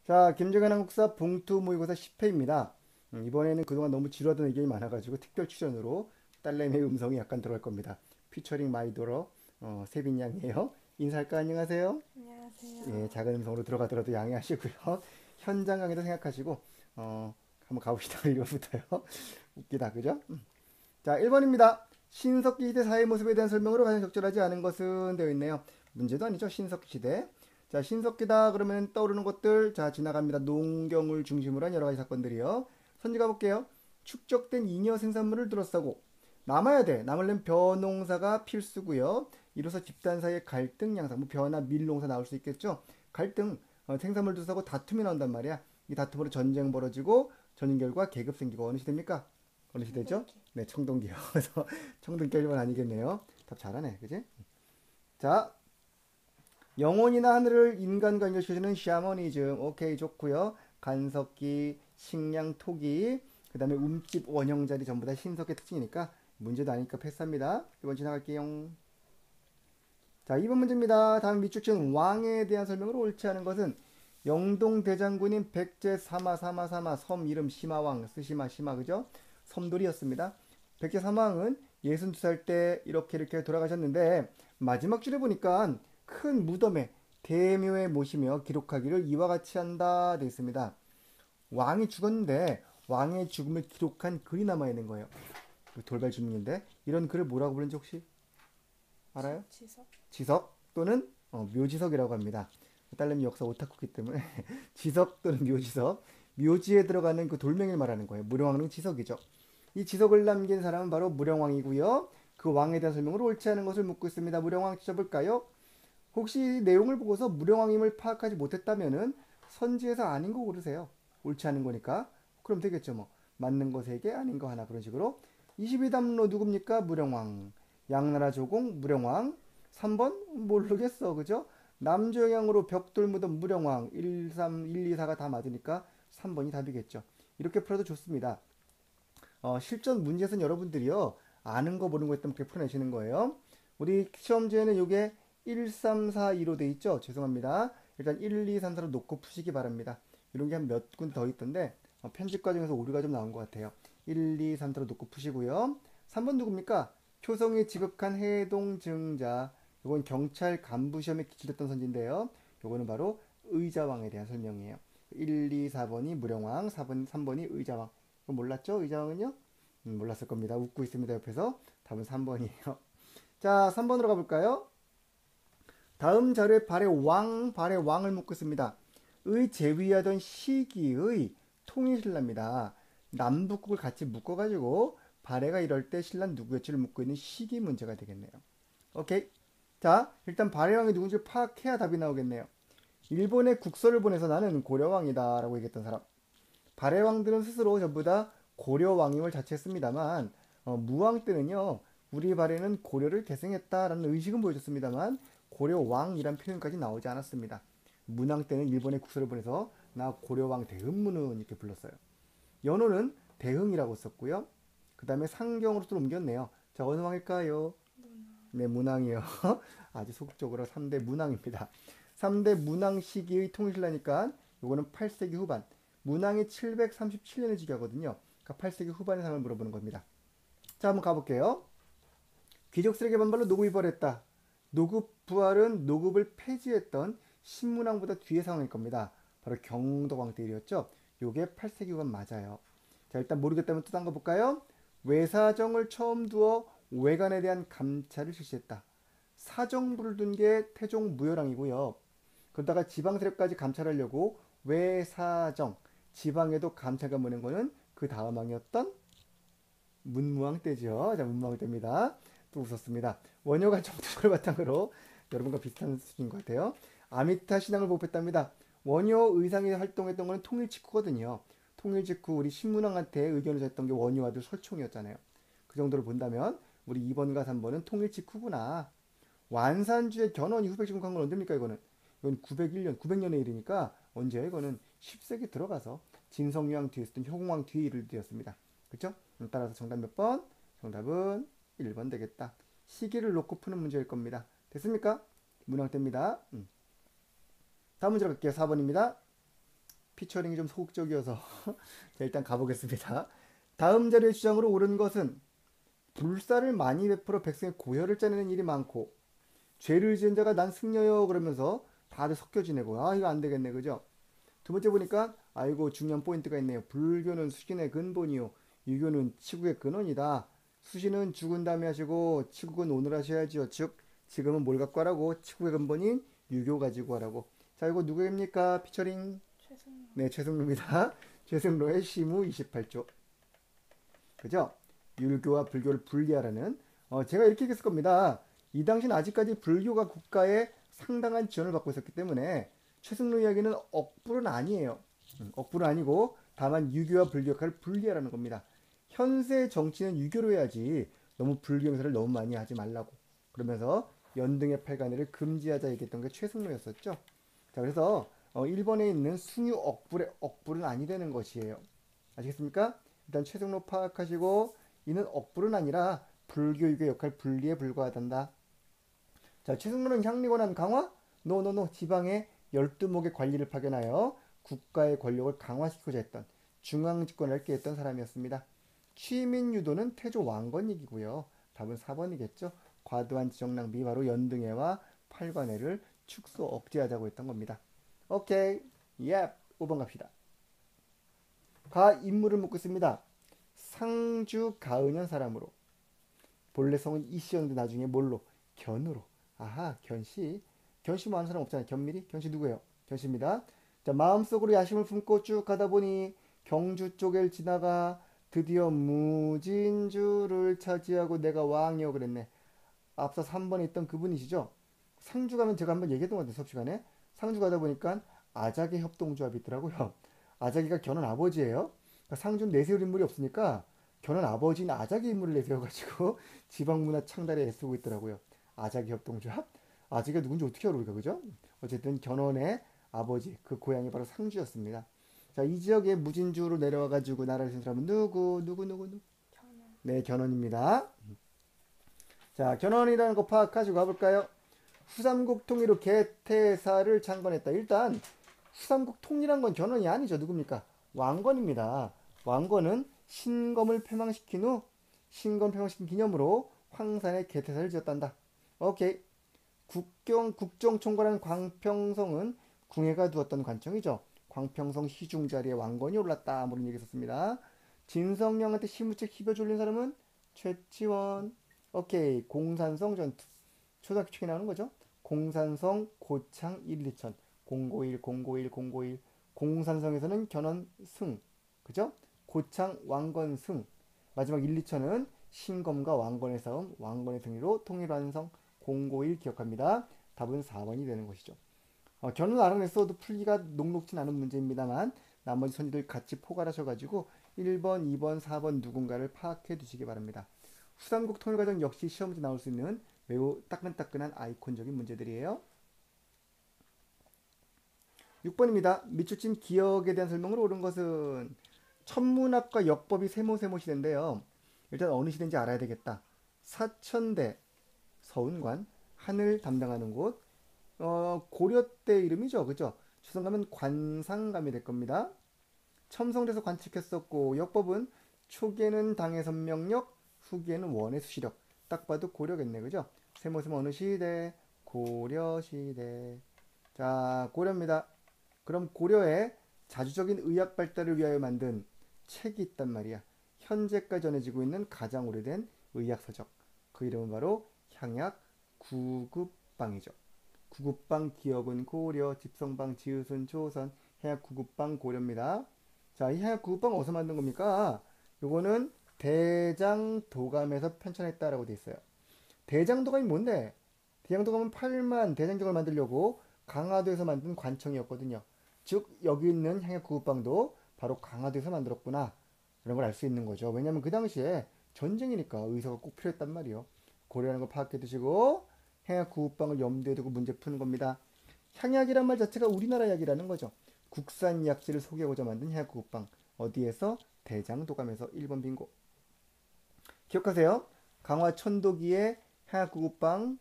자, 김정현 한국사 봉투 모의고사 10회입니다. 이번에는 그동안 너무 지루하던 의견이 많아가지고 특별 출연으로 딸내미의 음성이 약간 들어갈 겁니다. 피처링 마이도러 세빈 양이에요. 인사할까? 안녕하세요. 예, 안녕하세요. 작은 음성으로 들어가더라도 양해하시고요. 현장 강의도 생각하시고 한번 가봅시다. 1번부터요. 웃기다, 그죠? 자, 1번입니다. 신석기 시대 사회 모습에 대한 설명으로 가장 적절하지 않은 것은 되어 있네요. 문제도 아니죠. 신석기 시대. 자, 신석기다 그러면 떠오르는 것들. 자, 지나갑니다. 농경을 중심으로 한 여러 가지 사건들이요. 선지 가볼게요. 축적된 잉여 생산물을 둘러싸고 남아야 돼. 남으려면 벼농사가 필수고요. 이로써 집단 사이의 갈등 양상, 뭐 벼나 밀농사 나올 수 있겠죠. 갈등, 생산물 둘러싸고 다툼이 나온단 말이야. 이 다툼으로 전쟁 벌어지고 전쟁 결과 계급 생기고 어느 시대입니까? 어느 시대죠? 청동기. 네, 청동기요. 그래서 청동기 1번 아니겠네요. 답 잘하네, 그지? 자, 영혼이나 하늘을 인간과 연결시켜주는 샤머니즘. 오케이, 좋고요. 간섭기, 식량, 토기, 그 다음에 움집, 원형자리 전부 다 신석의 특징이니까 문제도 아니니까 패스합니다. 이번 지나갈게요. 자, 2번 문제입니다. 다음 밑줄치는 왕에 대한 설명으로 옳지 않은 것은 영동 대장군인 백제 사마 섬 이름 심화왕 스시마 시마 그죠? 섬돌이였습니다. 백제 사마왕은 62살 때 이렇게 돌아가셨는데 마지막 줄에 보니까 큰 무덤에 대묘에 모시며 기록하기를 이와 같이 한다 되어 있습니다. 왕이 죽었는데 왕의 죽음을 기록한 글이 남아 있는 거예요. 돌발 질문인데 이런 글을 뭐라고 부르는지 혹시 알아요? 지석? 지석 또는 묘지석이라고 합니다. 딸내미 역사 오타쿠기 때문에 지석 또는 묘지석, 묘지에 들어가는 그 돌멩이를 말하는 거예요. 무령왕릉 지석이죠. 이 지석을 남긴 사람은 바로 무령왕이고요. 그 왕에 대한 설명으로 옳지 않은 것을 묻고 있습니다. 무령왕 찾아볼까요? 혹시 내용을 보고서 무령왕임을 파악하지 못했다면은 선지에서 아닌 거 고르세요. 옳지 않은 거니까. 그럼 되겠죠 뭐. 맞는 거 3개, 아닌 거 하나 그런 식으로. 22담로 누굽니까? 무령왕. 양나라 조공 무령왕. 3번 모르겠어. 그죠? 남조영양으로 벽돌 무덤 무령왕. 1, 3, 1, 2, 4가 다 맞으니까 3번이 답이겠죠. 이렇게 풀어도 좋습니다. 실전 문제에서는 여러분들이요. 아는 거 모르는 거 있다면 그렇게 풀어내시는 거예요. 우리 시험지에는 이게 1, 3, 4, 2로 돼 있죠? 죄송합니다. 일단 1, 2, 3, 4로 놓고 푸시기 바랍니다. 이런 게 한 몇 군 더 있던데 편집 과정에서 오류가 좀 나온 것 같아요. 1, 2, 3, 4로 놓고 푸시고요. 3번 누굽니까? 효성이 지극한 해동증자. 이건 경찰 간부 시험에 기출됐던 선지인데요. 이거는 바로 의자왕에 대한 설명이에요. 1, 2, 4번이 무령왕, 4번, 3번이 의자왕. 이거 몰랐죠? 의자왕은요? 몰랐을 겁니다. 웃고 있습니다. 옆에서. 답은 3번이에요. 자, 3번으로 가볼까요? 다음 자료에 발의 왕을 묻고 있습니다. 의 제위하던 시기의 통일신라입니다. 남북국을 같이 묶어가지고 발해가 이럴 때 신라 누구였지를 묻고 있는 시기 문제가 되겠네요. 오케이. 자, 일단 발해왕이 누군지 파악해야 답이 나오겠네요. 일본에 국서를 보내서 나는 고려왕이다 라고 얘기했던 사람. 발해왕들은 스스로 전부 다 고려왕임을 자처했습니다만 무왕 때는요. 우리 발해는 고려를 계승했다라는 의식은 보여줬습니다만 고려왕이란 표현까지 나오지 않았습니다. 문왕 때는 일본에 국서를 보내서 나 고려왕 대흥문은 이렇게 불렀어요. 연호는 대흥이라고 썼고요. 그 다음에 상경으로 또 옮겼네요. 자, 어느 왕일까요? 네, 문왕이요. 아주 소극적으로 3대 문왕입니다. 3대 문왕 시기의 통일신라니까 요거는 8세기 후반. 문왕이 737년에 즉위하거든요. 그러니까 8세기 후반의 상을 물어보는 겁니다. 자, 한번 가볼게요. 귀족 세력의 반발로 노급이 벌했다. 노급 부활은 노급을 폐지했던 신문왕보다 뒤의 상황일 겁니다. 바로 경덕왕 때 일이었죠. 요게 8세기 후반 맞아요. 자, 일단 모르겠다면 또 딴 거 볼까요? 외사정을 처음 두어 외관에 대한 감찰을 실시했다. 사정부를 둔 게 태종 무열왕이고요. 그러다가 지방 세력까지 감찰하려고 외사정, 지방에도 감찰관 보낸 거는 그 다음 왕이었던 문무왕 때죠. 자, 문무왕 때입니다. 또 웃었습니다. 원효가 정투를 바탕으로 여러분과 비슷한 수준인 것 같아요. 아미타 신앙을 보급했답니다. 원효 의상이 활동했던 거는 통일 직후거든요. 통일 직후 우리 신문왕한테 의견을 줬던 게 원효 아들 설총이었잖아요. 그 정도로 본다면 우리 2번과 3번은 통일 직후구나. 완산주의 견훤이 후백 증후한 건 언제입니까 이거는? 이건 901년, 900년의 일이니까 언제요? 이거는 10세기 들어가서 진성유왕 뒤에 있었던 효공왕 뒤에 일을 되었습니다. 그렇죠? 따라서 정답 몇 번? 정답은 1번 되겠다. 시기를 놓고 푸는 문제일 겁니다. 됐습니까? 문항됩니다. 다음 문제로 갈게요. 4번입니다. 피처링이 좀 소극적이어서 자, 일단 가보겠습니다. 다음 자료의 주장으로 옳은 것은 불사를 많이 베풀어 백성의 고혈을 짜내는 일이 많고 죄를 지은 자가 난 승려요 그러면서 다들 섞여 지내고 아 이거 안 되겠네 그죠? 두 번째 보니까 아이고 중요한 포인트가 있네요. 불교는 수신의 근본이요. 유교는 치국의 근원이다. 수신은 죽은 다음에 하시고 치국은 오늘 하셔야지요. 즉 지금은 뭘 갖고 하라고? 치국의 근본인 유교 가지고 하라고. 자 이거 누구입니까? 피처링? 최승. 네 최승로입니다. 최승로의 시무 28조. 그죠? 율교와 불교를 분리하라는 제가 이렇게 얘기했을 겁니다. 이 당시는 아직까지 불교가 국가에 상당한 지원을 받고 있었기 때문에 최승로 이야기는 억불은 아니에요. 억불은 아니고 다만 유교와 불교 역할을 분리하라는 겁니다. 현세 정치는 유교로 해야지 너무 불교 행사를 너무 많이 하지 말라고. 그러면서 연등의 팔관회를 금지하자 얘기했던 게 최승로였었죠. 자 그래서 일본에 있는 숭유 억불의 억불은 아니 되는 것이에요. 아시겠습니까? 일단 최승로 파악하시고 이는 억불은 아니라 불교 유교 역할 분리에 불과하단다. 자 최승로는 향리권한 강화? 노노노 지방의 12목의 관리를 파견하여 국가의 권력을 강화시키고자 했던 중앙집권을 할게 했던 사람이었습니다. 취민 유도는 태조 왕건이기고요. 답은 4번이겠죠. 과도한 지정 낭비 바로 연등해와 팔관회를 축소 억제하자고 했던 겁니다. 오케이. 예. 5번 갑시다. 가 인물을 묻고 있습니다. 상주 가은현 사람으로. 본래 성은 이씨였는데 나중에 뭘로? 견으로. 아하 견씨. 견씨 뭐 아는 사람 없잖아요. 견밀이? 견씨 누구예요? 견씨입니다. 자 마음속으로 야심을 품고 쭉 가다 보니 경주 쪽을 지나가 드디어 무진주를 차지하고 내가 왕이여 그랬네. 앞서 3번에 있던 그분이시죠? 상주 가면 제가 한번 얘기했던 것 같아요. 수업 시간에. 상주 가다 보니까 아작의 협동조합이 있더라고요. 아작이가 견훤 아버지예요. 그러니까 상주는 내세울 인물이 없으니까 견훤 아버지인 아작의 인물을 내세워가지고 지방문화 창달에 애쓰고 있더라고요. 아작의 협동조합? 아작이가 누군지 어떻게 알아 우리가 그죠? 어쨌든 견훤의 아버지 그 고향이 바로 상주였습니다. 자, 이 지역에 무진주로 내려와가지고 나라를 세운 사람은 누구? 저는. 네, 견훤입니다. 자, 견훤이라는 거 파악하시고 가볼까요? 후삼국 통일로 개태사를 창건했다. 일단 후삼국 통일한 건 견훤이 아니죠. 누굽니까? 왕건입니다. 왕건은 신검을 폐망시킨 후 신검 폐망시킨 기념으로 황산에 개태사를 지었단다. 오케이. 국정총괄한 광평성은 궁예가 두었던 관청이죠. 광평성 희중 자리에 왕건이 올랐다. 뭐 이런 얘기 있었습니다. 진성령한테 시무책 휘벼 졸린 사람은 최치원. 오케이. 공산성 전투. 초등학교 책에 나오는 거죠. 공산성 고창 1, 2천 051, 051, 051 공산성에서는 견훤 승 그죠? 고창 왕건 승 마지막 1, 2천은 신검과 왕건의 싸움 왕건의 승리로 통일완성 051 기억합니다. 답은 4번이 되는 것이죠. 견훤 알아냈어도 풀기가 녹록진 않은 문제입니다만 나머지 선지들 같이 포괄하셔가지고 1번, 2번, 4번 누군가를 파악해 두시기 바랍니다. 후삼국 통일과정 역시 시험 문제 나올 수 있는 매우 따끈따끈한 아이콘적인 문제들이에요. 6번입니다. 밑줄진 기억에 대한 설명을 옳은 것은 천문학과 역법이 세모세모 시대인데요. 일단 어느 시대인지 알아야 되겠다. 사천대 서운관 하늘 담당하는 곳 고려 때 이름이죠. 그죠? 조선 가면 관상감이 될 겁니다. 첨성대에서 관측했었고 역법은 초기에는 당의 선명력 후기에는 원의 수시력 딱 봐도 고려겠네. 그죠? 세모세모 어느 시대? 고려시대. 자 고려입니다. 그럼 고려의 자주적인 의학 발달을 위하여 만든 책이 있단 말이야. 현재까지 전해지고 있는 가장 오래된 의학서적. 그 이름은 바로 향약 구급방이죠. 구급방 기억은 고려, 집성방 지읒은 조선, 향약 구급방 고려입니다. 자, 이 향약 구급방 어디서 만든 겁니까? 요거는 대장도감에서 편찬했다라고 돼 있어요. 대장도감이 뭔데? 대장도감은 8만 대장경을 만들려고 강화도에서 만든 관청이었거든요. 즉 여기 있는 향약 구급방도 바로 강화도에서 만들었구나 이런 걸 알 수 있는 거죠. 왜냐하면 그 당시에 전쟁이니까 의사가 꼭 필요했단 말이에요. 고려라는 걸 파악해 두시고 향약 구급방을 염두에 두고 문제 푸는 겁니다. 향약이란 말 자체가 우리나라 약이라는 거죠. 국산 약재를 소개하고자 만든 향약 구급방 어디에서? 대장도감에서 1번 빙고. 기억하세요. 강화 천도기에 향약 구급방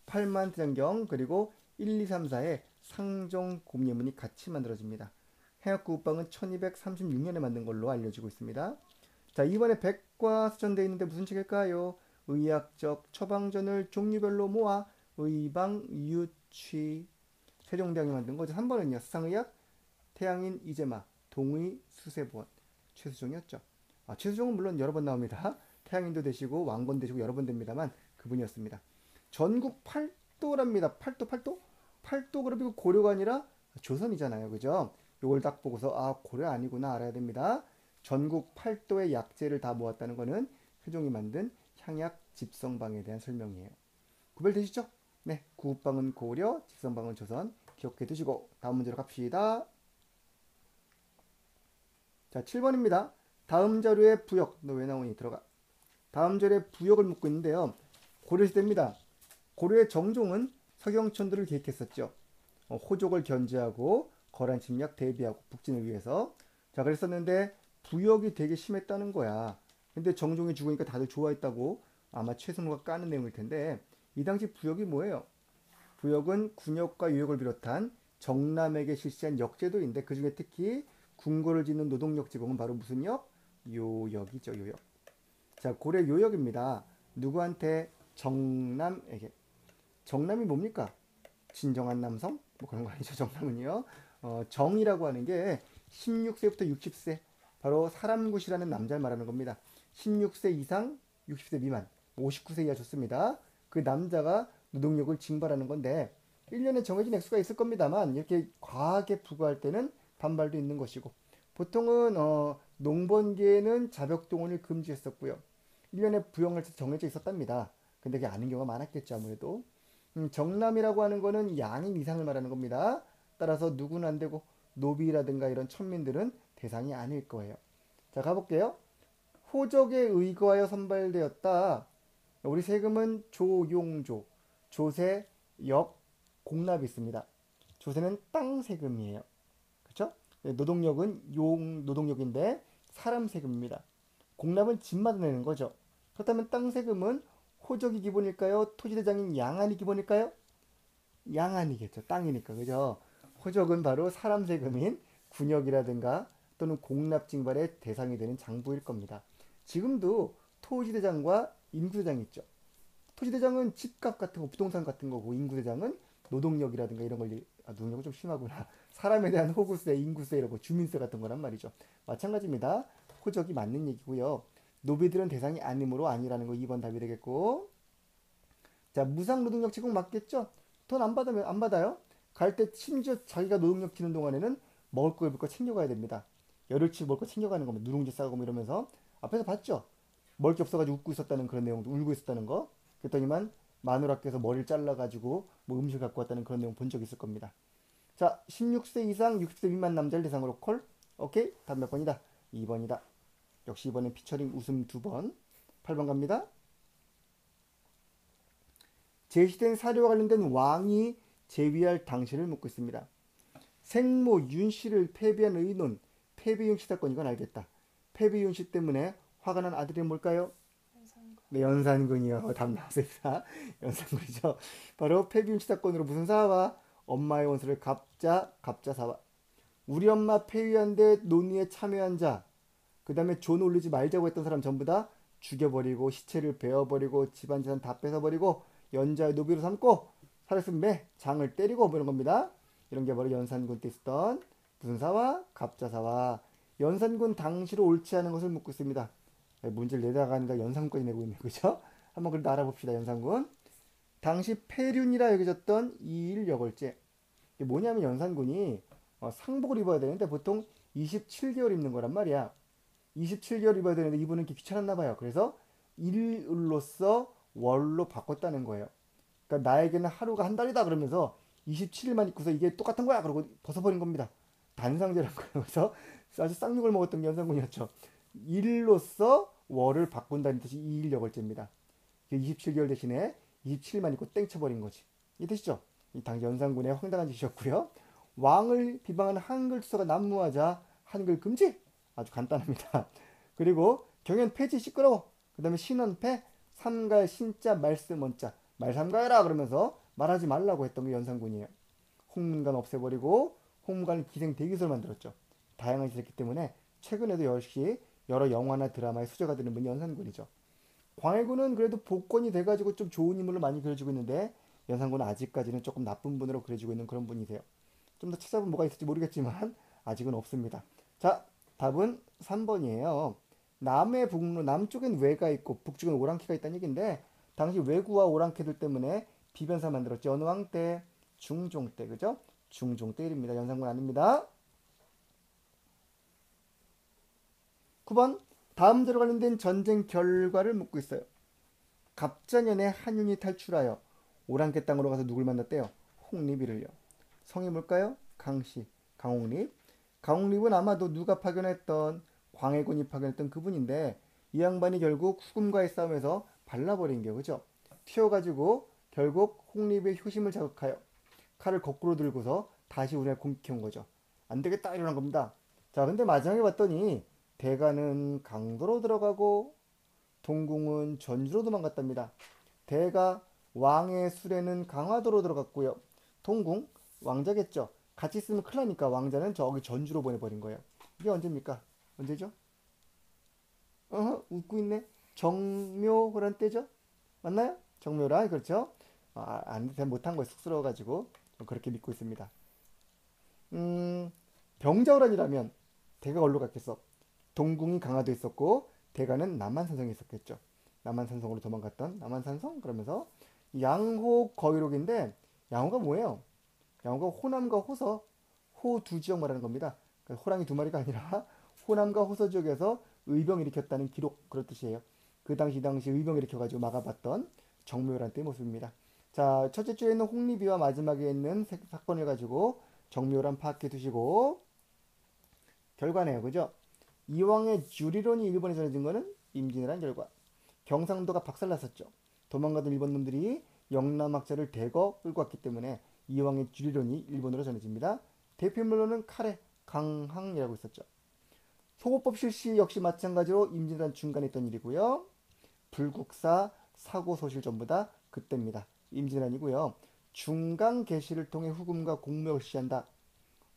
8만 대장경 그리고 1, 2, 3, 4의 상종 공예문이 같이 만들어집니다. 행학구국방은 1236년에 만든 걸로 알려지고 있습니다. 자, 이번에 백과 수전되어 있는데 무슨 책일까요? 의학적 처방전을 종류별로 모아 의방 유취. 세종대왕이 만든 거죠. 3번은요. 수상의학 태양인 이재마 동의 수세보원 최수종이었죠. 최수종은 물론 여러 번 나옵니다. 태양인도 되시고 왕건 되시고 여러 번 됩니다만 그분이었습니다. 전국 8도랍니다. 8도 그러면 고려가 아니라 조선이잖아요. 그죠? 요걸 딱 보고서 고려 아니구나 알아야 됩니다. 전국 8도의 약재를 다 모았다는 거는 세종이 만든 향약 집성방에 대한 설명이에요. 구별되시죠? 네, 구국방은 고려, 집성방은 조선. 기억해 두시고 다음 문제로 갑시다. 자, 7번입니다. 다음 자료의 부역. 너 왜 나오니? 들어가. 다음 자료의 부역을 묻고 있는데요. 고려시대입니다. 고려의 정종은 서경천도를 계획했었죠. 호족을 견제하고 거란 침략 대비하고 북진을 위해서. 자, 그랬었는데 부역이 되게 심했다는 거야. 근데 정종이 죽으니까 다들 좋아했다고 아마 최승호가 까는 내용일 텐데 이 당시 부역이 뭐예요? 부역은 군역과 유역을 비롯한 정남에게 실시한 역제도인데 그 중에 특히 궁궐을 짓는 노동력 제공은 바로 무슨 역? 요역이죠. 요역. 자, 고려 요역입니다. 누구한테? 정남에게. 정남이 뭡니까? 진정한 남성? 뭐 그런 거 아니죠. 정남은요. 정이라고 하는 게 16세부터 60세 바로 사람굿이라는 남자를 말하는 겁니다. 16세 이상 60세 미만 59세 이하 좋습니다. 그 남자가 노동력을 징발하는 건데 1년에 정해진 액수가 있을 겁니다만 이렇게 과하게 부과할 때는 반발도 있는 것이고 보통은 농번기에는 자벽동원을 금지했었고요. 1년에 부역을 정해져 있었답니다. 근데 그게 아닌 경우가 많았겠죠. 아무래도 정남이라고 하는 거는 양인 이상을 말하는 겁니다. 따라서 누구는 안 되고 노비라든가 이런 천민들은 대상이 아닐 거예요. 자, 가볼게요. 호적에 의거하여 선발되었다. 우리 세금은 조용조, 조세, 역, 공납이 있습니다. 조세는 땅 세금이에요. 그렇죠? 노동력은 용 노동력인데 사람 세금입니다. 공납은 집마다 내는 거죠. 그렇다면 땅 세금은 호적이 기본일까요? 토지대장인 양안이 기본일까요? 양안이겠죠. 땅이니까. 그죠? 호적은 바로 사람 세금인 군역이라든가 또는 공납징발의 대상이 되는 장부일 겁니다. 지금도 토지대장과 인구대장이 있죠. 토지대장은 집값 같은 거, 부동산 같은 거고 인구대장은 노동력이라든가 이런 걸 노동력은 좀 심하구나. 사람에 대한 호구세, 인구세 이런 거, 주민세 같은 거란 말이죠. 마찬가지입니다. 호적이 맞는 얘기고요. 노비들은 대상이 아니므로 아니라는 거 2번 답이 되겠고. 자, 무상 노동력 제공 맞겠죠? 돈 안 받으면 안 받아요? 갈 때 심지어 자기가 노동력 지는 동안에는 먹을 거 입을 거 챙겨가야 됩니다. 열흘치 먹을 거 챙겨가는 겁니다. 누룽지 싸고 뭐 이러면서 앞에서 봤죠? 먹을 게 없어가지고 웃고 있었다는 그런 내용도 울고 있었다는 거. 그랬더니만 마누라께서 머리를 잘라가지고 뭐 음식을 갖고 왔다는 그런 내용 본 적 있을 겁니다. 자, 16세 이상 60세 미만 남자를 대상으로 콜. 오케이. 답 몇 번이다? 2번이다. 역시 이번엔 피처링 웃음 2번. 8번 갑니다. 제시된 사료와 관련된 왕이 제위할 당시를 묻고 있습니다. 생모 윤씨를 패배한 의논, 패배윤씨 사건 이건 알겠다. 패배윤씨 때문에 화가 난 아들이 뭘까요? 연산군. 네, 연산군이요. 답 나왔습니다. 연산군이죠. 바로 패배윤씨 사건으로 무슨 사와? 엄마의 원수를 갑자사와. 우리 엄마 폐위한데 논의에 참여한 자, 그 다음에 존 올리지 말자고 했던 사람 전부 다 죽여버리고 시체를 베어버리고 집안 재산 다 뺏어버리고 연자의 노비로 삼고 살았으면 매 장을 때리고 뭐 이런 겁니다. 이런 게 바로 연산군 때 있었던 무슨 사와? 갑자사와. 연산군 당시로 옳지 않은 것을 묻고 있습니다. 문제를 내다가 아니라 연산군까지 내고 있네요. 그죠? 한번 그래도 알아봅시다. 연산군. 당시 폐륜이라 여겨졌던 이일여걸제. 이게 뭐냐면 연산군이 상복을 입어야 되는데 보통 27개월 입는 거란 말이야. 27개월 입어야 되는데 이분은 이렇게 귀찮았나 봐요. 그래서 일로서 월로 바꿨다는 거예요. 그러니까 나에게는 하루가 한 달이다 그러면서 27일만 입고서 이게 똑같은 거야 그러고 벗어버린 겁니다. 단상제라는 거예요. 그래서 아주 쌍욕을 먹었던 게 연산군이었죠. 일로서 월을 바꾼다는 뜻이 이일여걸제입니다. 27개월 대신에 27일만 입고 땡쳐버린 거지. 이 뜻이죠. 이 당시 연산군의 황당한 짓이었고요. 왕을 비방하는 한글 투서가 난무하자 한글 금지. 아주 간단합니다. 그리고 경연 폐지 시끄러워. 그 다음에 신원패 삼가의 신자 말씀 원자 말 삼가해라 그러면서 말하지 말라고 했던 게 연산군이에요. 홍문관 없애버리고 홍문관을 기생 대기소를 만들었죠. 다양한 짓을 했기 때문에 최근에도 역시 여러 영화나 드라마의 수제가 되는 분이 연산군이죠. 광해군은 그래도 복권이 돼가지고 좀 좋은 인물로 많이 그려지고 있는데 연산군은 아직까지는 조금 나쁜 분으로 그려지고 있는 그런 분이세요. 좀 더 찾아보면 뭐가 있을지 모르겠지만 아직은 없습니다. 자, 답은 3번이에요. 남해 북로 남쪽엔 외가 있고 북쪽엔 오랑캐가 있다는 얘기인데 당시 외구와 오랑캐들 때문에 비변사 만들었죠. 어느 왕 때? 중종 때, 그죠? 중종 때 일입니다. 연산군 아닙니다. 9번 다음대로 관련된 전쟁 결과를 묻고 있어요. 갑자년에 한윤이 탈출하여 오랑캐 땅으로 가서 누굴 만났대요? 홍리비를요. 성이 뭘까요? 강씨, 강홍립. 강홍립은 아마도 누가 파견했던 광해군이 파견했던 그분인데 이 양반이 결국 후금과의 싸움에서 발라버린 게 그죠? 튀어가지고 결국 홍립의 효심을 자극하여 칼을 거꾸로 들고서 다시 우리나라 공격해온 거죠. 안 되겠다 이러는 겁니다. 자, 근데 마지막에 봤더니 대가는 강도로 들어가고 동궁은 전주로 도망갔답니다. 대가 왕의 수레는 강화도로 들어갔고요. 동궁 왕자겠죠. 같이 있으면 큰일 나니까 왕자는 저기 전주로 보내버린 거예요. 이게 언제입니까? 언제죠? 웃고 있네. 정묘호란 때죠? 맞나요? 정묘라 그렇죠? 안 못한 거에 쑥스러워가지고 그렇게 믿고 있습니다. 병자호란이라면 대가가 어디로 갔겠어? 동궁이 강화도에 있었고 대가는 남한산성에 있었겠죠. 남한산성으로 도망갔던 남한산성 그러면서 양호 거위록인데 양호가 뭐예요? 양호가 호남과 호서 호 두 지역 말하는 겁니다. 그러니까 호랑이 두 마리가 아니라 호남과 호서 지역에서 의병 일으켰다는 기록 그런 뜻이에요. 그 당시 의병 일으켜가지고 막아봤던 정묘란 때의 모습입니다. 자, 첫째 주에 있는 홍리비와 마지막에 있는 사건을 가지고 정묘란 파악해 두시고 결과네요. 그죠? 이왕의 주리론이 일본에 전해진 거는 임진왜란 결과. 경상도가 박살났었죠. 도망가던 일본 놈들이 영남학자를 대거 끌고 왔기 때문에 이왕의 주리론이 일본으로 전해집니다. 대표인물로는 카레, 강항이라고 있었죠. 소고법 실시 역시 마찬가지로 임진왜란 중간에 있던 일이고요. 불국사, 사고 소실 전부 다 그때입니다. 임진왜란이고요. 중강 개시를 통해 후금과 공무역을 시한다.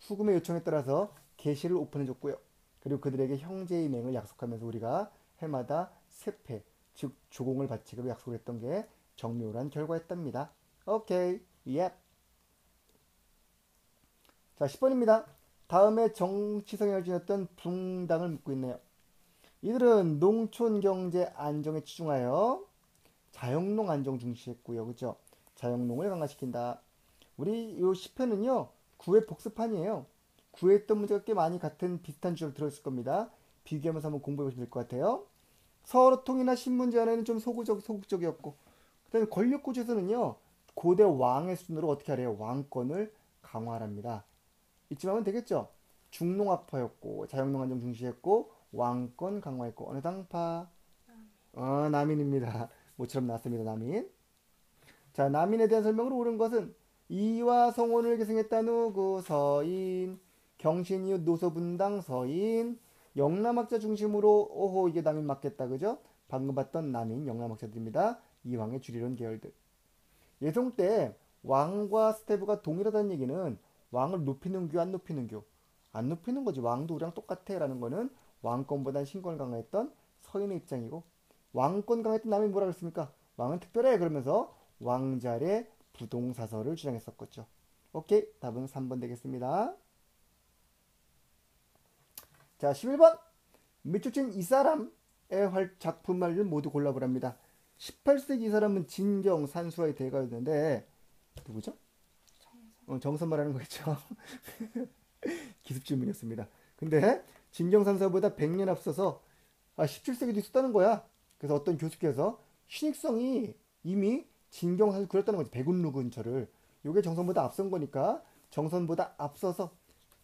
후금의 요청에 따라서 개시를 오픈해줬고요. 그리고 그들에게 형제의 맹을 약속하면서 우리가 해마다 세패, 즉 조공을 바치기로 약속을 했던 게 정묘란 결과였답니다. 오케이, 예. 자, 10번입니다. 다음에 정치성을 지녔던 붕당을 묻고 있네요. 이들은 농촌 경제 안정에 치중하여 자영농 안정 중시했고요. 그죠? 자영농을 강화시킨다. 우리 요 10회는요. 9회 복습판이에요. 9회 했던 문제가 꽤 많이 같은 비슷한 주제로 들어있을 겁니다. 비교하면서 한번 공부해보시면 될 것 같아요. 서로통이나 신문지 안에는 좀 소극적이었고 그 다음에 권력구조에서는요. 고대 왕의 순으로 어떻게 하래요? 왕권을 강화합니다. 이쯤 하면 되겠죠? 중농학파였고 자영농 안정 중시했고 왕권 강화했고 어느 당파? 남인입니다. 모처럼 나왔습니다. 남인. 자, 남인에 대한 설명으로 옳은 것은 이와 성원을 계승했다 누구 서인 경신 이후 노소분당 서인 영남학자 중심으로 오호 이게 남인 맞겠다 그죠? 방금 봤던 남인 영남학자들입니다. 이왕의 주리론 계열들. 예종 때 왕과 스테브가 동일하다는 얘기는 왕을 높이는 교 안 높이는 교 안 높이는 거지. 왕도 우리랑 똑같아 라는 거는 왕권보단 신권을 강화했던 서인의 입장이고 왕권 강화했던 남이 뭐라 그랬습니까? 왕은 특별해 그러면서 왕자의 부동사설을 주장했었겠죠. 오케이, 답은 3번 되겠습니다. 자, 11번 밑줄 친 이 사람의 작품말을 모두 골라보랍니다. 18세기 이 사람은 진경 산수와의 대가였는데 누구죠? 정선 말하는 거겠죠. 기습 질문이었습니다. 근데 진경 산수보다 100년 앞서서 17세기도 있었다는 거야. 그래서 어떤 교수께서 신익성이 이미 진경사를 그렸다는 거지. 백운루 근처를. 이게 정선보다 앞선 거니까 정선보다 앞서서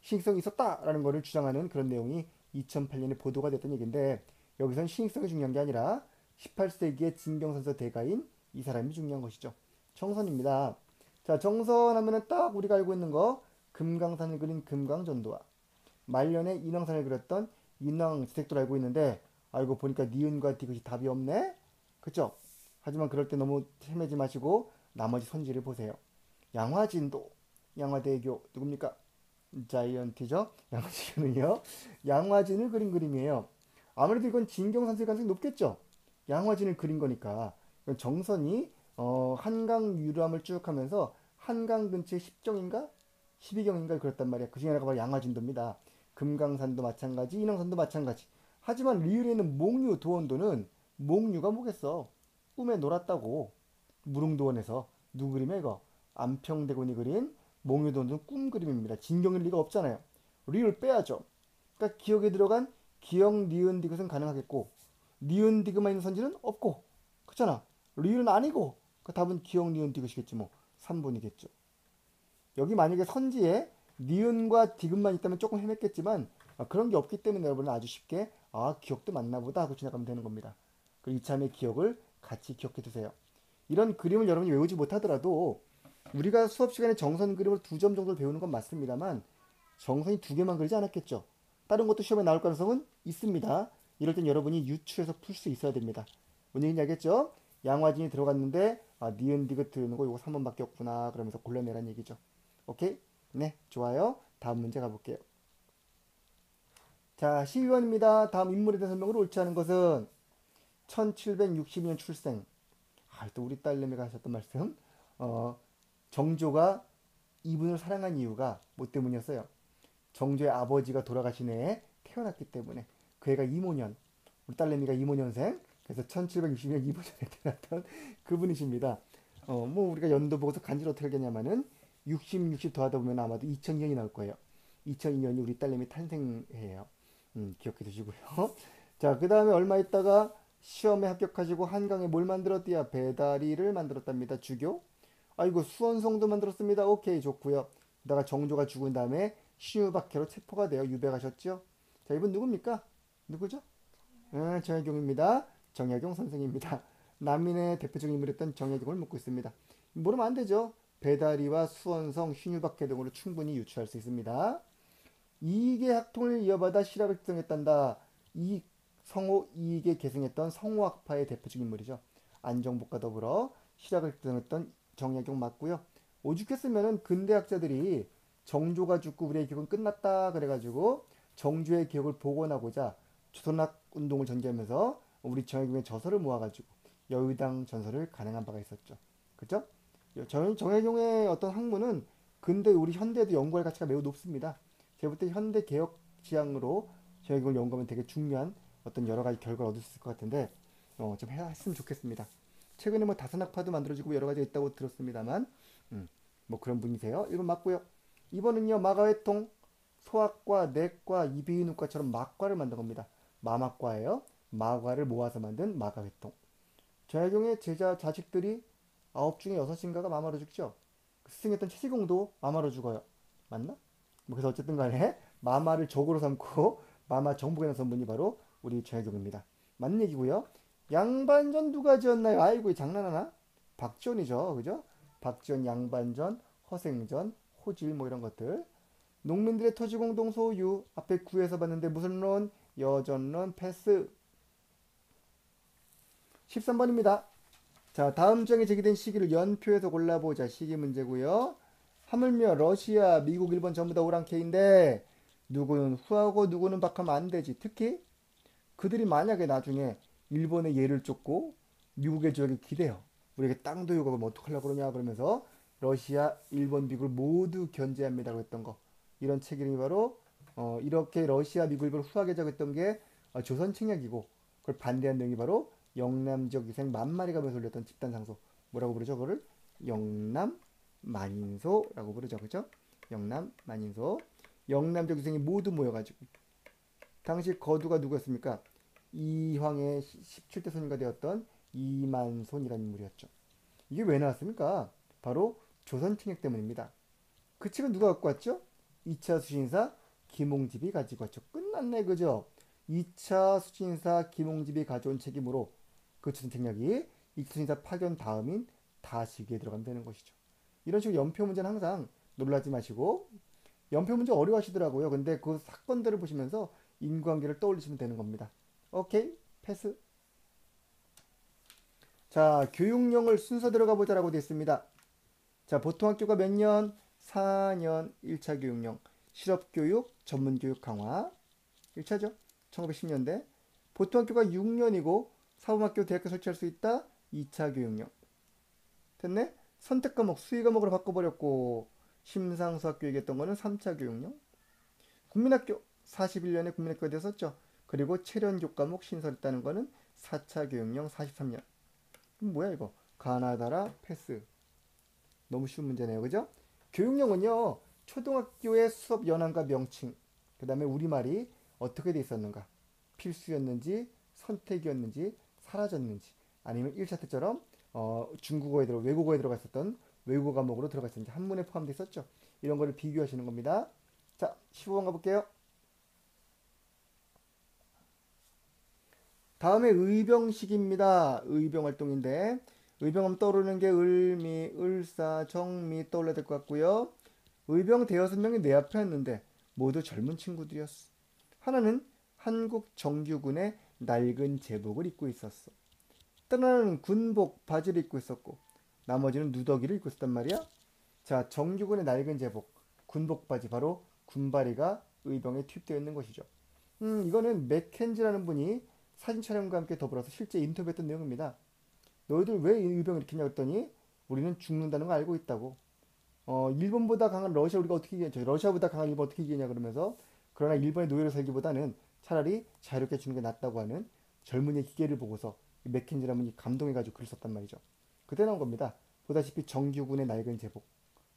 신익성이 있었다라는 거를 주장하는 그런 내용이 2008년에 보도가 됐던 얘기인데 여기선 신익성이 중요한 게 아니라 18세기의 진경선서 대가인 이 사람이 중요한 것이죠. 정선입니다. 자, 정선 하면은 딱 우리가 알고 있는 거 금강산을 그린 금강전도와 말년에 인왕산을 그렸던 인왕지색도를 알고 있는데 알고 보니까 니은과 디귿이 답이 없네? 그쵸? 하지만 그럴 때 너무 헤매지 마시고 나머지 선지를 보세요. 양화진도, 양화대교 누굽니까? 자이언티죠. 양화진은요. 양화진을 그린 그림이에요. 아무래도 이건 진경산수일 가능성이 높겠죠. 양화진을 그린 거니까. 정선이 한강 유람을 쭉 하면서 한강 근처에 10경인가? 12경인가 그랬단 말이야. 그 중에 하나가 바로 양화진도입니다. 금강산도 마찬가지, 인왕산도 마찬가지. 하지만 리을에 있는 몽유 도원도는 몽유가 뭐겠어? 꿈에 놀았다고. 무릉도원에서 누구 그림이야 이거? 안평대군이 그린 몽유도원은 꿈 그림입니다. 진경일 리가 없잖아요. 리을 빼야죠. 그러니까 기억에 들어간 기억, 니은, 디귿은 가능하겠고 니은, 디귿만 있는 선지는 없고 그렇잖아. 리을은 아니고 그 답은 기억, 니은, 디귿이겠지 뭐. 3번이겠죠. 여기 만약에 선지에 니은과 디귿만 있다면 조금 헤맸겠지만 그런 게 없기 때문에 여러분은 아주 쉽게 기억도 맞나 보다 하고 지나가면 되는 겁니다. 그 이참에 기억을 같이 기억해 두세요. 이런 그림을 여러분이 외우지 못하더라도 우리가 수업 시간에 정선 그림을 2점 정도 배우는 건 맞습니다만 정선이 2개만 그리지 않았겠죠. 다른 것도 시험에 나올 가능성은 있습니다. 이럴 땐 여러분이 유추해서 풀 수 있어야 됩니다. 뭔 얘기인지 알겠죠? 양화진이 들어갔는데 니은 디귿 들어오는 거 이거 3번밖에 없구나 그러면서 골라내란 얘기죠. 오케이? 네, 좋아요. 다음 문제 가볼게요. 자, 시위원입니다. 다음 인물에 대한 설명으로 옳지 않은 것은 1762년 출생. 또 우리 딸내미가 하셨던 말씀. 정조가 이분을 사랑한 이유가 뭐 때문이었어요? 정조의 아버지가 돌아가신 해에 태어났기 때문에 그 해가 이모년. 우리 딸내미가 이모년생. 그래서 1760년 이모년에 태어났던 그분이십니다. 뭐 우리가 연도 보고서 간지를 어떻게 하겠냐면은 60 더하다 보면 아마도 2002년이 나올 거예요. 2002년이 우리 딸내미 탄생해예요. 기억해 두시고요. 자, 그 다음에 얼마 있다가 시험에 합격하시고 한강에 뭘 만들었디야? 배다리를 만들었답니다. 주교. 아이고 수원성도 만들었습니다. 오케이 좋고요. 그다가 정조가 죽은 다음에 신유박해로 체포가 되어 유배가셨죠. 자, 이분 누굽니까? 누구죠? 정약용입니다. 정약용 선생입니다. 난민의 대표적인 인물이었던 정약용을 묻고 있습니다. 모르면 안 되죠. 배다리와 수원성, 신유박해 등으로 충분히 유추할 수 있습니다. 이익의 학통을 이어받아 실학을 지정했단다. 이 성호 이익에 계승했던 성호학파의 대표적인 인물이죠. 안정복과 더불어 실학을 지정했던 정약용 맞고요. 오죽했으면은 근대학자들이 정조가 죽고 우리의 기억은 끝났다 그래가지고 정조의 기억을 복원하고자 조선학 운동을 전개하면서 우리 정약용의 저서를 모아가지고 여의당 전설을 간행한 바가 있었죠. 그죠? 정약용의 어떤 학문은 근대 우리 현대에도 연구할 가치가 매우 높습니다. 제가 볼 때 현대 개혁 지향으로 정약용을 연구하면 되게 중요한 어떤 여러 가지 결과를 얻을 수 있을 것 같은데 좀 했으면 좋겠습니다. 최근에 뭐 다산학파도 만들어지고 여러 가지가 있다고 들었습니다만 뭐 그런 분이세요. 1번 맞고요. 2번은요. 마가회통 소아과, 내과, 이비인후과처럼 막과를 만든 겁니다. 마막과예요. 마과를 모아서 만든 마가회통. 정약용의 제자 자식들이 9 중에 6인가가 마마로 죽죠. 스승했던 최지공도 마마로 죽어요. 맞나? 뭐 그래서 어쨌든 간에 마마를 적으로 삼고 마마 정복에 나선 분이 바로 우리 정약용입니다. 맞는 얘기고요. 양반전 누가 지었나요? 아이고 장난하나? 박지원이죠. 그죠? 박지원 양반전, 허생전, 호질 뭐 이런 것들. 농민들의 토지공동 소유 앞에 구에서 봤는데 무슨 론? 여전론 패스. 13번입니다. 자, 다음 장에 제기된 시기를 연표에서 골라보자. 시기 문제고요. 하물며 러시아, 미국, 일본 전부 다 오랑캐인데 누구는 후하고 누구는 박하면 안 되지. 특히 그들이 만약에 나중에 일본의 예를 쫓고 미국의 저에게 기대요. 우리에게 땅도 요구하고 뭐 어떡하려고 그러냐 그러면서 러시아, 일본, 미국을 모두 견제합니다 그랬던 거. 이런 책 이름이 바로 이렇게 러시아, 미국, 일본을 후하게 적었던 게 조선 책략이고 그걸 반대한 내용이 바로 영남 지역 유생 만마리가 모여서 올렸던 집단 상소. 뭐라고 부르죠? 그거를 영남 만인소라고 부르죠. 그죠? 영남 만인소. 영남 지역 유생이 모두 모여가지고 당시 거두가 누구였습니까? 이황의 17대 손님가 되었던 이만손이라는 인물이었죠. 이게 왜 나왔습니까? 바로 조선 침략 때문입니다. 그 책은 누가 갖고 왔죠? 2차 수신사 김홍집이 가지고 왔죠. 끝났네 그죠? 2차 수신사 김홍집이 가져온 책임으로 그 조선 침략이 2차 수신사 파견 다음인 다시기에 들어가면 되는 것이죠. 이런 식으로 연표 문제는 항상 놀라지 마시고 연표 문제 어려워하시더라고요. 근데 그 사건들을 보시면서 인과관계를 떠올리시면 되는 겁니다. 오케이 패스. 자, 교육령을 순서 들어가 보자라고 되어 있습니다. 자, 보통 학교가 몇 년? 4년 1차 교육령. 실업교육, 전문교육 강화. 1차죠. 1910년대. 보통학교가 6년이고 사범학교, 대학교 설치할 수 있다. 2차 교육령. 됐네? 선택과목, 수의과목으로 바꿔버렸고 심상수학교 얘기했던 거는 3차 교육령. 국민학교 41년에 국민학교가 되었었죠. 그리고 체련교과목 신설했다는 거는 4차 교육령 43년. 뭐야 이거? 가나다라 패스. 너무 쉬운 문제네요. 그죠? 교육령은요. 초등학교의 수업 연함과 명칭, 그 다음에 우리말이 어떻게 돼 있었는가, 필수였는지 선택이었는지 사라졌는지, 아니면 1차 때처럼 중국어에 들어 외국어에 들어가 있었던 외국어 과목으로 들어가 있었는지 한문에 포함되어 있었죠. 이런 거를 비교하시는 겁니다. 자, 15번 가볼게요. 다음에 의병식입니다. 의병 활동인데 의병하면 떠오르는 게 을미, 을사, 정미 떠올라야 될 것 같고요. 의병 대여섯 명이 내 앞에 왔는데 모두 젊은 친구들이었어. 하나는 한국 정규군의 낡은 제복을 입고 있었어. 다른 하나는 군복 바지를 입고 있었고 나머지는 누더기를 입고 있었단 말이야. 자, 정규군의 낡은 제복, 군복 바지, 바로 군바리가 의병에 투입되어 있는 것이죠. 이거는 맥켄지라는 분이 사진 촬영과 함께 더불어서 실제 인터뷰했던 내용입니다. 너희들 왜 의병을 일으키냐 그랬더니 우리는 죽는다는 거 알고 있다고. 일본보다 강한 러시아 우리가 어떻게 이기냐, 러시아보다 강한 일본 어떻게 이기냐 그러면서, 그러나 일본의 노예로 살기보다는 차라리 자유롭게 주는 게 낫다고 하는 젊은이의 기계를 보고서 맥켄지라는 분이 감동해가지고 글을 썼단 말이죠. 그때 나온 겁니다. 보다시피 정규군의 낡은 제복,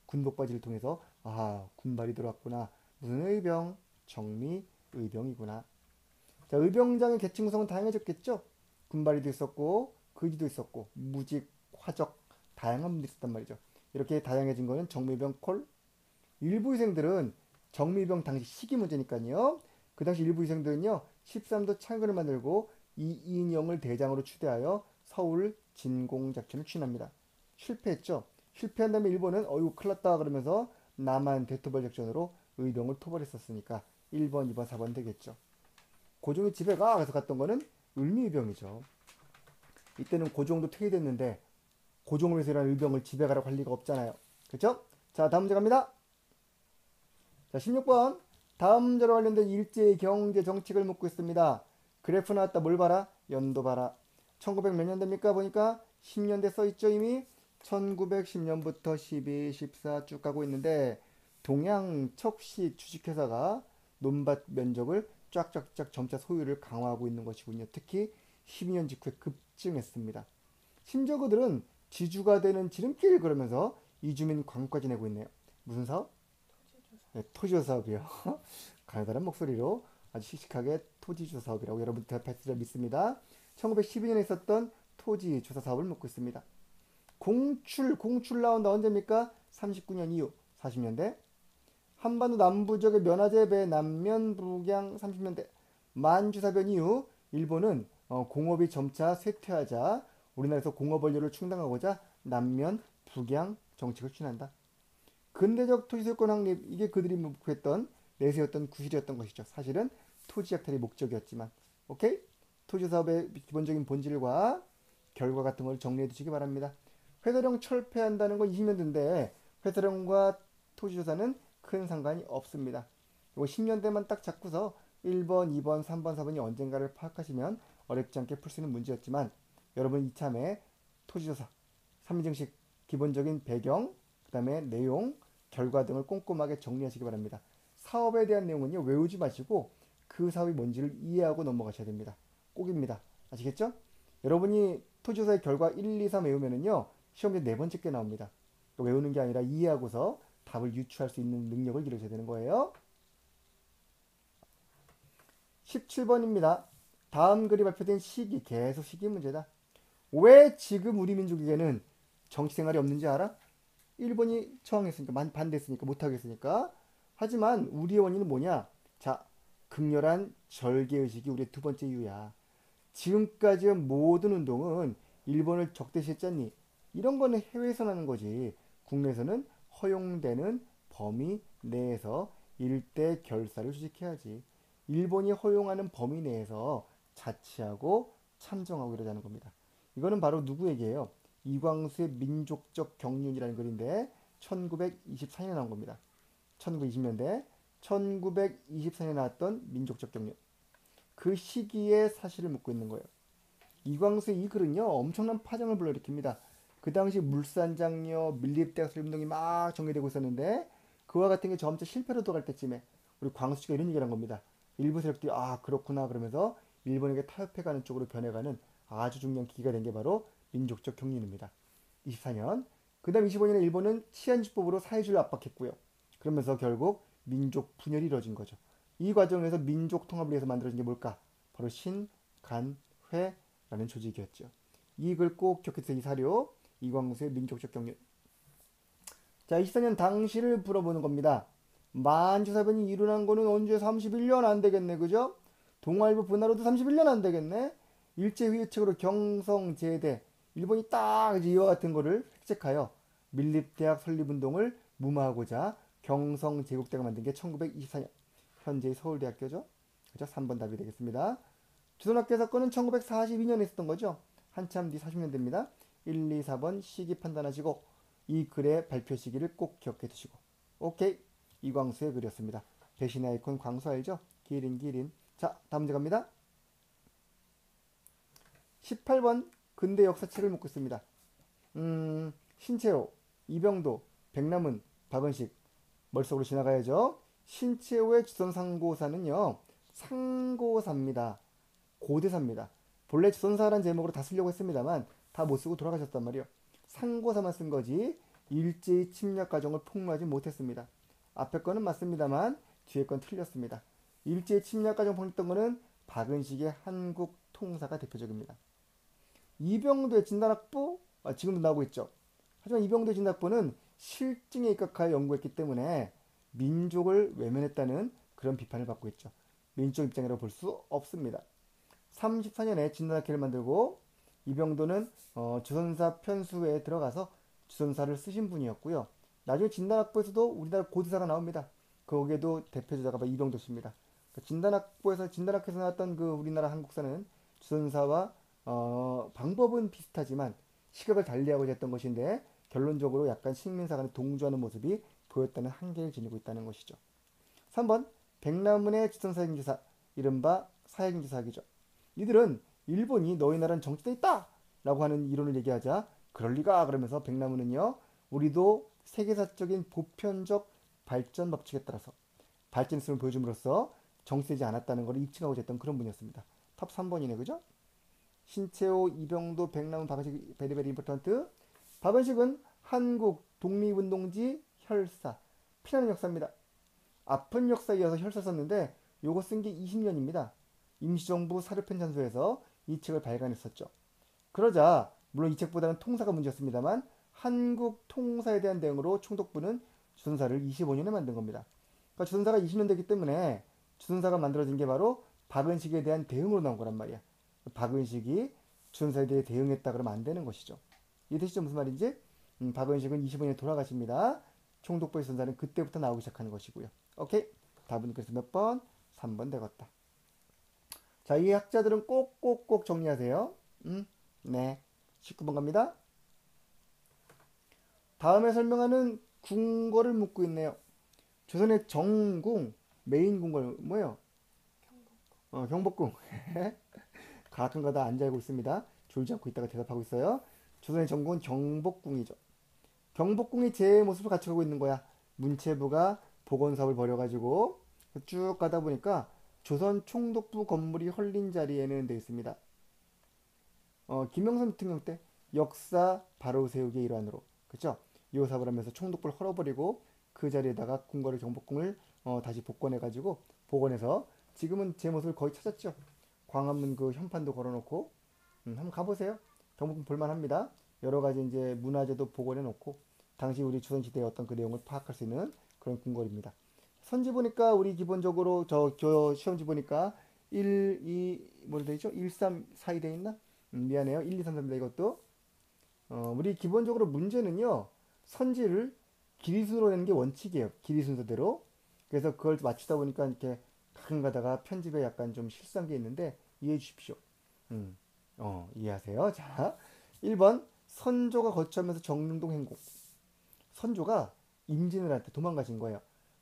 군복 바지를 통해서 아, 군발이 들어왔구나. 무슨 의병? 정미 의병이구나. 자, 의병장의 계층 구성은 다양해졌겠죠. 군발이도 있었고 거지도 있었고 무직, 화적, 다양한 분들이 있었단 말이죠. 이렇게 다양해진 거는 정미병 콜. 일부 위생들은 정미병 당시 시기 문제니까요. 그 당시 일부 위생들은요 13도 창군을 만들고 이인영을 대장으로 추대하여 서울 진공작전을 추진합니다. 실패했죠. 실패한 다음에 일본은 어이구 큰일 났다 그러면서 남한 대토벌 작전으로 의병을 토벌했었으니까 1번, 2번, 4번 되겠죠. 고종의 집에 가서 갔던 거는 을미의병이죠. 이때는 고종도 퇴위됐는데 고종을 위해서 일어난 의병을 집에 가라고 할 리가 없잖아요. 그렇죠? 자, 다음 문제 갑니다. 자, 16번. 다음 문제로 관련된 일제의 경제 정책을 묻고 있습니다. 그래프 나왔다. 뭘 봐라? 연도 봐라. 1900 몇 년대입니까? 보니까 10년대 써있죠 이미. 1910년부터 12, 14 쭉 가고 있는데 동양 척시 주식회사가 논밭 면적을 쫙쫙쫙 점차 소유를 강화하고 있는 것이군요. 특히 12년 직후에 급증했습니다. 심지어 그들은 지주가 되는 지름길 그러면서 이주민 광고까지 내고 있네요. 무슨 사업? 네, 토지조사 사업이요. 가느다란 목소리로 아주 씩씩하게 토지조사 사업이라고 여러분 대답했으리라 믿습니다. 1912년에 있었던 토지조사 사업을 묻고 있습니다. 공출 나온다 언제입니까? 39년 이후 40년대. 한반도 남부 지역의 면화재 남면 북양 30년대. 만주사변 이후 일본은 공업이 점차 쇠퇴하자 우리나라에서 공업 원료를 충당하고자 남면 북양 정책을 추진한다. 근대적 토지소유권 확립, 이게 그들이 목표했던 내세웠던 구실이었던 것이죠. 사실은 토지 약탈이 목적이었지만. 오케이? 토지 사업의 기본적인 본질과 결과 같은 걸 정리해 두시기 바랍니다. 회사령 철폐한다는 건 20년대인데 회사령과 토지조사는 큰 상관이 없습니다. 이거 10년대만 딱 잡고서 1번, 2번, 3번, 4번이 언젠가를 파악하시면 어렵지 않게 풀 수 있는 문제였지만 여러분 이참에 토지조사, 3인증식 기본적인 배경, 그 다음에 내용, 결과 등을 꼼꼼하게 정리하시기 바랍니다. 사업에 대한 내용은요 외우지 마시고 그 사업이 뭔지를 이해하고 넘어가셔야 됩니다. 꼭입니다. 아시겠죠? 여러분이 토지조사의 결과 1, 2, 3 외우면은요 시험에 네 번째 게 나옵니다. 외우는 게 아니라 이해하고서 답을 유추할 수 있는 능력을 기르셔야 되는 거예요. 17번입니다. 다음 글이 발표된 시기, 계속 시기 문제다. 왜 지금 우리 민족에게는 정치생활이 없는지 알아? 일본이 저항했으니까, 반대했으니까, 못하겠으니까. 하지만 우리의 원인은 뭐냐? 자, 극렬한 절개의식이 우리의 두 번째 이유야. 지금까지의 모든 운동은 일본을 적대시했잖니. 이런 거는 해외에서 나는 거지. 국내에서는 허용되는 범위 내에서 일대 결사를 수직해야지. 일본이 허용하는 범위 내에서 자치하고 참정하고 이러자는 겁니다. 이거는 바로 누구 얘기예요? 이광수의 민족적 경륜이라는 글인데 1924년에 나온 겁니다. 1920년대 1924년에 나왔던 민족적 경륜. 그 시기의 사실을 묻고 있는 거예요. 이광수의 이 글은요 엄청난 파장을 불러일으킵니다. 그 당시 물산장려, 밀립대학 설립운동이 막 전개되고 있었는데 그와 같은 게 점차 실패로 돌아갈 때쯤에 우리 광수씨가 이런 얘기를 한 겁니다. 일부 세력들이 아 그렇구나 그러면서 일본에게 타협해가는 쪽으로 변해가는 아주 중요한 기기가 된 게 바로 민족적 경륜입니다. 24년 그 다음 25년에 일본은 치안주법으로 사회주의를 압박했고요. 그러면서 결국 민족 분열이 이루어진 거죠. 이 과정에서 민족 통합을 위해서 만들어진 게 뭘까? 바로 신간회라는 조직이었죠. 이 글 꼭 기억해주세요. 이 사료 이광수의 민족적 경륜. 자 24년 당시를 풀어보는 겁니다. 만주사변이 일어난 거는 언제 31년 안 되겠네 그죠? 동아일보 분화로도 31년 안 되겠네. 일제후유책으로 경성제대 일본이 딱 이제 이와 같은 거를 획책하여 밀립대학 설립운동을 무마하고자 경성제국대가 만든 게 1924년 현재의 서울대학교죠. 그죠? 3번 답이 되겠습니다. 조선학교 사건은 1942년에 있었던 거죠. 한참 뒤 40년 됩니다. 1, 2, 4번 시기 판단하시고 이 글의 발표 시기를 꼭 기억해 두시고 오케이 이광수의 글이었습니다. 배신의 아이콘 광수 알죠? 기린 자 다음 문제 갑니다. 18번 근대 역사책을 묻고 있습니다. 신채호, 이병도, 백남은, 박은식 머릿속으로 지나가야죠. 신채호의 주선상고사는요. 상고사입니다. 고대사입니다. 본래 주선사라는 제목으로 다 쓰려고 했습니다만 다 못쓰고 돌아가셨단 말이에요. 상고사만 쓴 거지 일제의 침략 과정을 폭로하지 못했습니다. 앞에 거는 맞습니다만 뒤에 건 틀렸습니다. 일제의 침략 과정 폭로했던 거는 박은식의 한국 통사가 대표적입니다. 이병도의 진단학부 지금도 나오고 있죠. 하지만 이병도의 진단학부는 실증에 입각하여 연구했기 때문에 민족을 외면했다는 그런 비판을 받고 있죠. 민족 입장이라고 볼 수 없습니다. 34년에 진단학회를 만들고 이병도는 주선사 편수에 들어가서 주선사를 쓰신 분이었고요. 나중에 진단학부에서도 우리나라 고대사가 나옵니다. 거기에도 대표자가 이병도 씨입니다. 진단학회에서 나왔던 그 우리나라 한국사는 주선사와 방법은 비슷하지만 시각을 달리하고자 했던 것인데 결론적으로 약간 식민사 간에 동조하는 모습이 보였다는 한계를 지니고 있다는 것이죠. 3번 백남은의 주선사행지사 이른바 사행지사학이죠. 이들은 일본이 너희 나라는 정치돼 있다 라고 하는 이론을 얘기하자 그럴리가 그러면서 백남은은요 우리도 세계사적인 보편적 발전 법칙에 따라서 발전성을 보여줌으로써 정치되지 않았다는 것을 입증하고자 했던 그런 분이었습니다. 탑 3번이네 그죠? 신채호, 이병도, 백남은, 박은식 베리베리 임포턴트. 박은식은 한국 독립운동지 혈사 피나는 역사입니다. 아픈 역사에 이어서 혈사 썼는데 요거 쓴 게 20년입니다. 임시정부 사료편찬소에서 이 책을 발간했었죠. 그러자 물론 이 책보다는 통사가 문제였습니다만 한국 통사에 대한 대응으로 총독부는 주선사를 25년에 만든 겁니다. 그러니까 주선사가 20년 됐기 때문에 주선사가 만들어진 게 바로 박은식에 대한 대응으로 나온 거란 말이야. 박은식이 주선사에 대해 대응했다 그러면 안 되는 것이죠. 이해되시죠? 무슨 말인지? 박은식은 25년에 돌아가십니다. 총독부의 주선사는 그때부터 나오기 시작하는 것이고요. 오케이? 답은 그래서 몇 번? 3번 되겠다. 자, 이 학자들은 꼭꼭꼭 정리하세요. 네. 19번 갑니다. 다음에 설명하는 궁궐을 묻고 있네요. 조선의 정궁, 메인 궁궐 뭐예요? 경복궁. 가끔가다 안 잘 알고 있습니다. 졸지 않고 있다가 대답하고 있어요. 조선의 정궁은 경복궁이죠. 경복궁이 제 모습을 갖춰가고 있는 거야. 문체부가 복원사업을 벌여가지고 쭉 가다 보니까 조선 총독부 건물이 헐린 자리에는 되어 있습니다. 김영삼 대통령 때 역사 바로 세우기의 일환으로 그렇죠? 이 사업을 하면서 총독부를 헐어버리고 그 자리에다가 궁궐을 경복궁을 다시 복원해가지고 복원해서 지금은 제 모습을 거의 찾았죠. 광화문 그 현판도 걸어놓고 한번 가보세요. 경복궁 볼만합니다. 여러 가지 이제 문화재도 복원해놓고 당시 우리 조선시대의 어떤 그 내용을 파악할 수 있는 그런 궁궐입니다. 선지 보니까 우리 기본적으로 저 시험지 보니까 1, 2, 뭐로 되어 있죠? 1, 3, 4이 되어 있나? 미안해요. 1, 2, 3, 4입니다. 이것도. 우리 기본적으로 문제는요. 선지를 길이 순서로 내는 게 원칙이에요. 길이 순서대로. 그래서 그걸 맞추다 보니까 이렇게 가끔 가다가 편집에 약간 좀 실수한 게 있는데 이해해 주십시오. 이해하세요. 자, 1번 선조가 거처하면서 정릉동 행궁. 선조가 임진을 할 때 도망가신 거예요.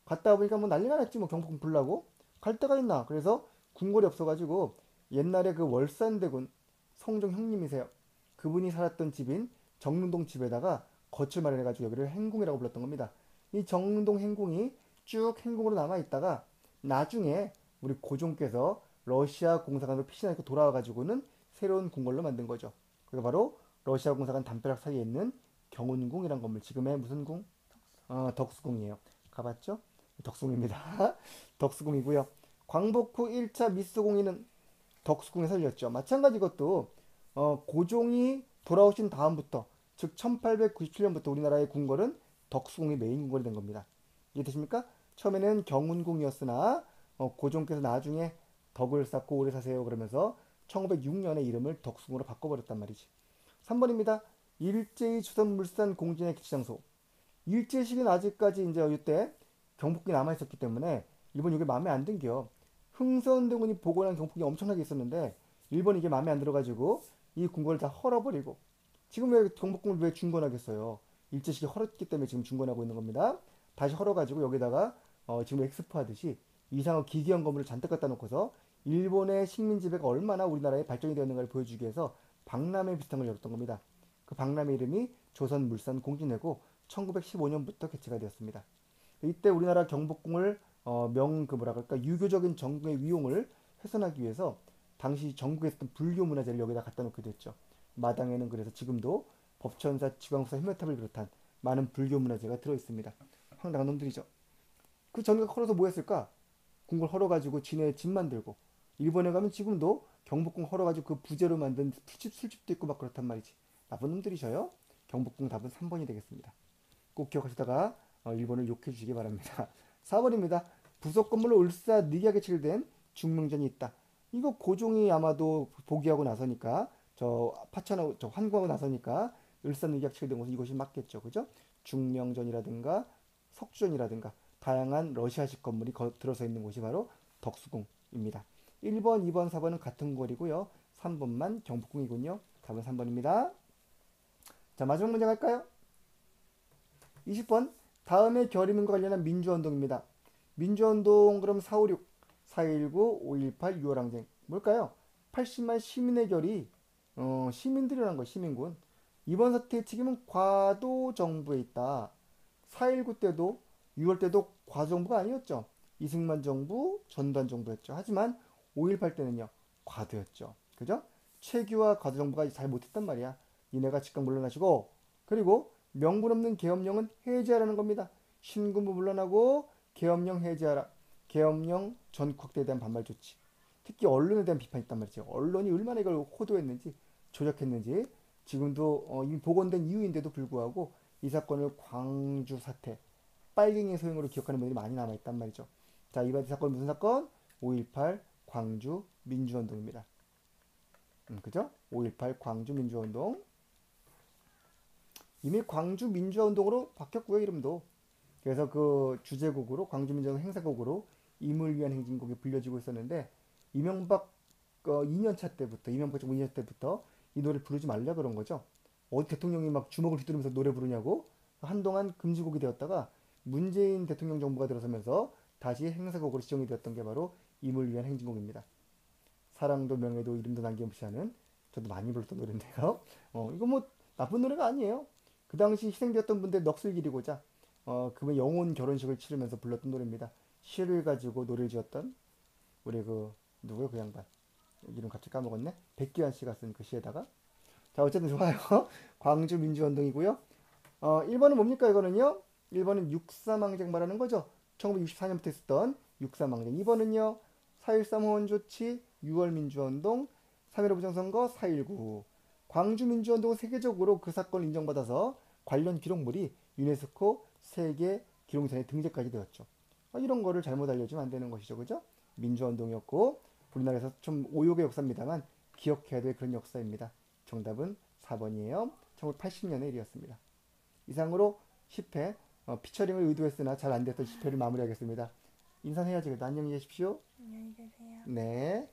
갔다 보니까 뭐 난리가 났지 뭐 경복궁 보려고 갈 데가 있나. 그래서 궁궐이 없어가지고 옛날에 그 월산대군 성종 형님이세요. 그분이 살았던 집인 정릉동 집에다가 거처를 마련해가지고 여기를 행궁이라고 불렀던 겁니다. 이 정릉동 행궁이 쭉 행궁으로 남아있다가 나중에 우리 고종께서 러시아 공사관으로 피신하고 돌아와가지고는 새로운 궁궐로 만든 거죠. 그게 바로 러시아 공사관 담벼락 사이에 있는 경운궁이란 건물. 지금의 무슨 궁? 덕수궁이에요. 가봤죠? 덕수궁입니다. 덕수궁이고요. 광복 후 1차 미스공인은 덕수궁에 살렸죠. 마찬가지 이것도 고종이 돌아오신 다음부터 즉 1897년부터 우리나라의 궁궐은 덕수궁이 메인 궁궐이 된 겁니다. 이해되십니까? 처음에는 경운궁이었으나 고종께서 나중에 덕을 쌓고 오래 사세요 그러면서 1906년에 이름을 덕수궁으로 바꿔버렸단 말이지. 3번입니다. 일제히 조선물산 공진의 기치장소. 일제시기는 아직까지 이제 이때 경복궁이 남아있었기 때문에 일본이 이게 마음에 안 든겨. 흥선대군이 복원한 경복궁이 엄청나게 있었는데 일본이 이게 마음에 안 들어가지고 이 궁궐을 다 헐어버리고 지금 왜 경복궁을 왜 중건하겠어요? 일제시기 헐었기 때문에 지금 중건하고 있는 겁니다. 다시 헐어가지고 여기다가 지금 엑스포 하듯이 이상한 기괴한 건물을 잔뜩 갖다 놓고서 일본의 식민 지배가 얼마나 우리나라에 발전이 되었는가를 보여주기 위해서 박람회 비슷한 걸 열었던 겁니다. 그 박람회 이름이 조선물산공진회고 1915년부터 개최가 되었습니다. 이때 우리나라 경복궁을 그 뭐라 그럴까 유교적인 전국의 위용을 훼손하기 위해서 당시 전국에 있었던 불교 문화재를 여기다 갖다 놓게 됐죠. 마당에는 그래서 지금도 법천사, 지광사, 힘매탑을 비롯한 많은 불교 문화재가 들어 있습니다. 황당한 놈들이죠. 그 전기가 헐어서 뭐 했을까? 궁궐 헐어가지고 지네 집 만들고 일본에 가면 지금도 경복궁 헐어가지고 그 부재로 만든 술집도 있고 막 그렇단 말이지. 나쁜 놈들이셔요. 경복궁 답은 3번이 되겠습니다. 꼭 기억하시다가 일본을 욕해 주시기 바랍니다. 4번입니다. 부속 건물로 을사늑약에 칠된 중명전이 있다. 이거 고종이 아마도 복위하고 나서니까 저 환구하고 나서니까 을사늑약 칠된 곳은 이것이 맞겠죠. 그죠? 중명전이라든가 석주전이라든가 다양한 러시아식 건물이 들어서 있는 곳이 바로 덕수궁입니다. 1번, 2번, 4번은 같은 거리고요. 3번만 경복궁이군요. 답은 3번입니다. 자, 마지막 문제 갈까요? 20번. 다음의 결의문과 관련한 민주운동입니다. 민주운동 그럼 456, 4.19, 5.18, 6월항쟁. 뭘까요? 80만 시민의 결의. 시민들이란 거 시민군. 이번 사태의 책임은 과도 정부에 있다. 4.19 때도 6월 때도 과도 정부가 아니었죠. 이승만 정부, 전두환 정부였죠. 하지만 5.18 때는요. 과도였죠. 그죠? 최규와 과도 정부가 잘 못했단 말이야. 니네가 즉각 물러나시고 그리고 명분 없는 계엄령은 해제하라는 겁니다. 신군부 물러나고 계엄령 해제하라. 계엄령 전국 확대에 대한 반발 조치. 특히 언론에 대한 비판이 있단 말이죠. 언론이 얼마나 이걸 호도했는지 조작했는지 지금도 이미 복원된 이유인데도 불구하고 이 사건을 광주 사태, 빨갱이 소행으로 기억하는 분들이 많이 남아있단 말이죠. 자, 이번 사건 무슨 사건? 5.18 광주 민주운동입니다. 그죠? 5.18 광주 민주운동. 이미 광주 민주화운동으로 바뀌었고요 이름도. 그래서 그 주제곡으로 광주민주화운동 행사곡으로 임을 위한 행진곡이 불려지고 있었는데 이명박 2년차 때부터 이명박 정부 2년 때부터 이 노래 부르지 말라 그런 거죠. 어디 대통령이 막 주먹을 휘두르면서 노래 부르냐고 한동안 금지곡이 되었다가 문재인 대통령 정부가 들어서면서 다시 행사곡으로 지정이 되었던 게 바로 임을 위한 행진곡입니다. 사랑도 명예도 이름도 남김없이 하는 저도 많이 불렀던 노래인데요. 이거 뭐 나쁜 노래가 아니에요. 그 당시 희생되었던 분들 넋을 기리고자 그분 영혼 결혼식을 치르면서 불렀던 노래입니다. 시를 가지고 노래를 지었던 우리 누구요 그 양반 이름 갑자기 까먹었네. 백기환 씨가 쓴 그 시에다가 자 어쨌든 좋아요. 광주 민주운동이고요. 1번은 뭡니까 이거는요. 1번은 육삼항쟁 말하는 거죠. 1964년부터 있었던 육삼항쟁. 2번은요. 4.13 호원조치 6월 민주운동 3.15 부정선거 4.19 광주 민주운동은 세계적으로 그 사건을 인정받아서 관련 기록물이 유네스코 세계 기록유산에 등재까지 되었죠. 이런 거를 잘못 알려주면 안 되는 것이죠. 그죠? 민주운동이었고 우리나라에서 좀 오욕의 역사입니다만 기억해야 될 그런 역사입니다. 정답은 4번이에요. 1980년의 일이었습니다. 이상으로 10회 피처링을 의도했으나 잘 안 됐던 10회를 마무리하겠습니다. 인사해야지. 안녕히 계십시오. 안녕히 계세요. 네.